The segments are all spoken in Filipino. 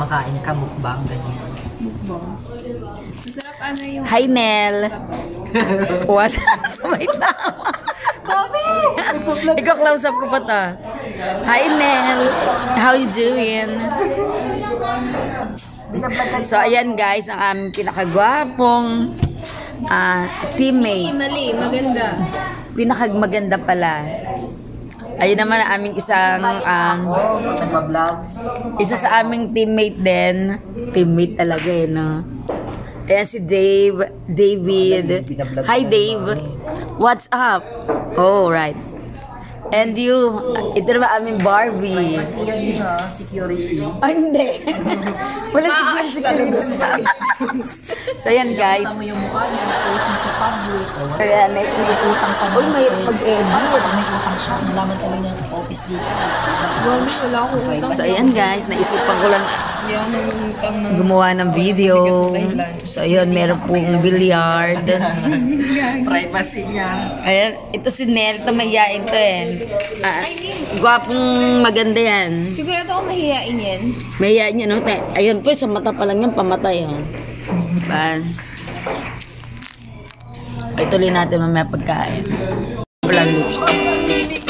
kumakain ka, mukbang, ganyan. Mukbang. Masarap ano yung... Hi, Nel. What? May tama. Ikaw close up ko pa ta. Hi, Nel. How you doing? So, ayan guys, ang aming pinakagwapong teammate. Mali, maganda. Pinakagmaganda pala. Ayun naman ang aming isang nagbablog. Isa sa aming teammate din. Teammate talaga eh, no? Ayan si David. Hi, Dave. What's up? Oh, right. And you, ito naman aming Barbie. Mas yan niya, security. Oh, hindi. Wala security. So, yan guys. Tama yung mukha niya, na-post mo sa public. Kaya, may utang pa uy, may mag-edit. May utang siya. Nalaman kami ng office dito. Wala akong utang. So, ayan guys. Naisipan ko lang Yan ang utang ng... gumawa ng video. So, ayun. Meron pong billiard. Privacy niya. Ayan. Ito si Nel. Ito mahihain to eh. Gwapong maganda yan. Sigurado ako mahihain yan. Mahihain yan, no? Ayun po, sa mata pa lang yan, pamatay, oh. Diba? Ituloy natin mamaya pagkain. Walang lipstick.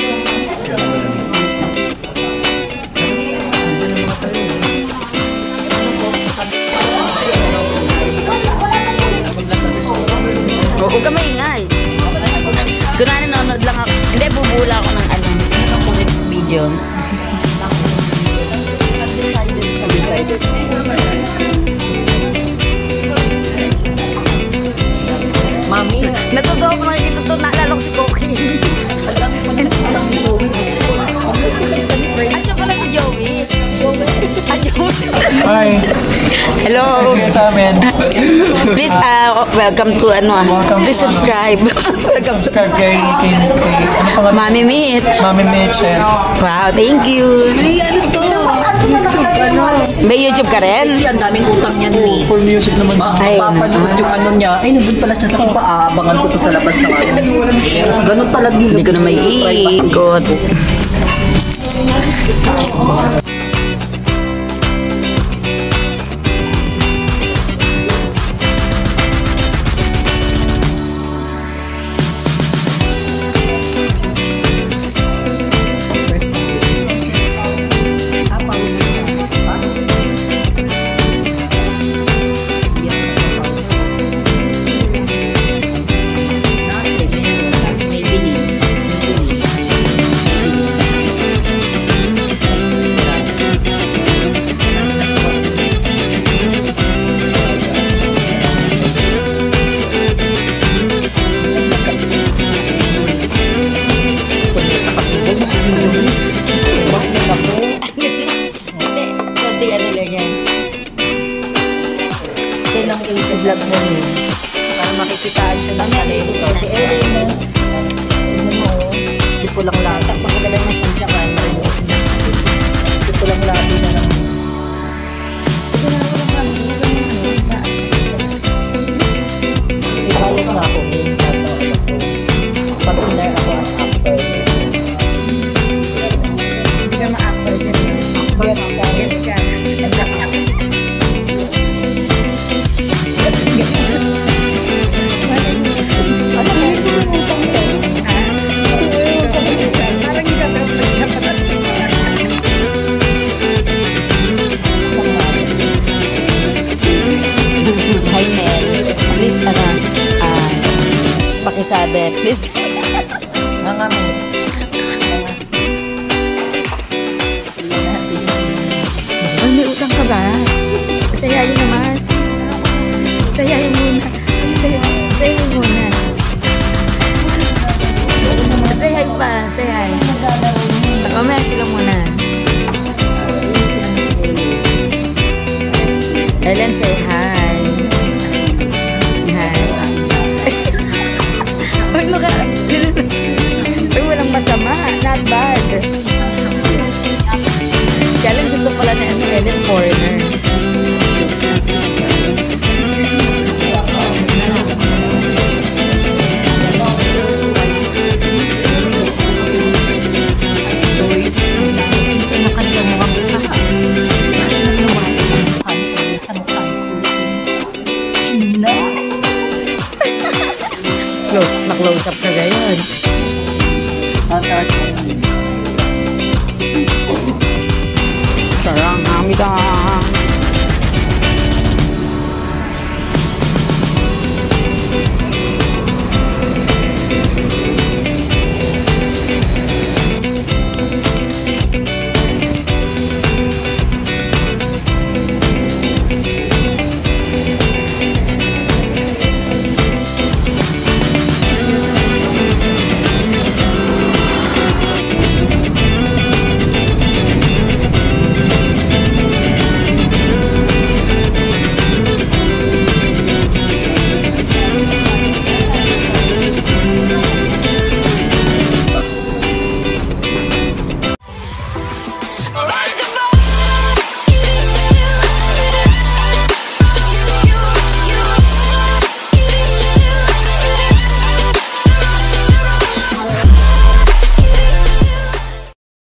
Huwag ka maingay. Doon na nanonood lang ako. Hindi, bubula ako ng ano. Video. Mami, Natutuwa ko nakikita ito. Naalala ko si Koki. ang dami pa ng utang ni Joey. Ay, siya pala si Joey. Ay, Joey. Hi! Hello. Sa amin. Please, welcome to please subscribe. Subscribe kay ano pangalan? Mami Mitch. Mami Mitch. Wow, thank you. Ay, ano to? May YouTube ka rin? Kasi ang daming utang niyan ni. Full music naman. Ay, Mapapanood yung ano niya. Ay, nandun pala siya sa kupa. Aabangan ko to sa labas na ano. Ganun talaga yun. Hindi ko na may iikot. Vlog mo para makikitaan siya ng talento. Si Ellen mo. Si Pulang Lata. Pagkagalang mas siya ka. Si Pulang Lata na lang. Ibayad na ako. Pag-under ako as actor. Hindi ka ma-actor dyan. Yes ka. Pakisabi, please. Nangamin. Ay, may utang ka ba? Sayayin naman. Sayayin muna. Sayayin muna. Sayay pa, sayay. Mamaya sila muna. Ellen, say hi. Hi. Uy, walang masama. Not bad. Kaya lang gusto pala na Ellen foreigner. Tatras. Sarang, hamida.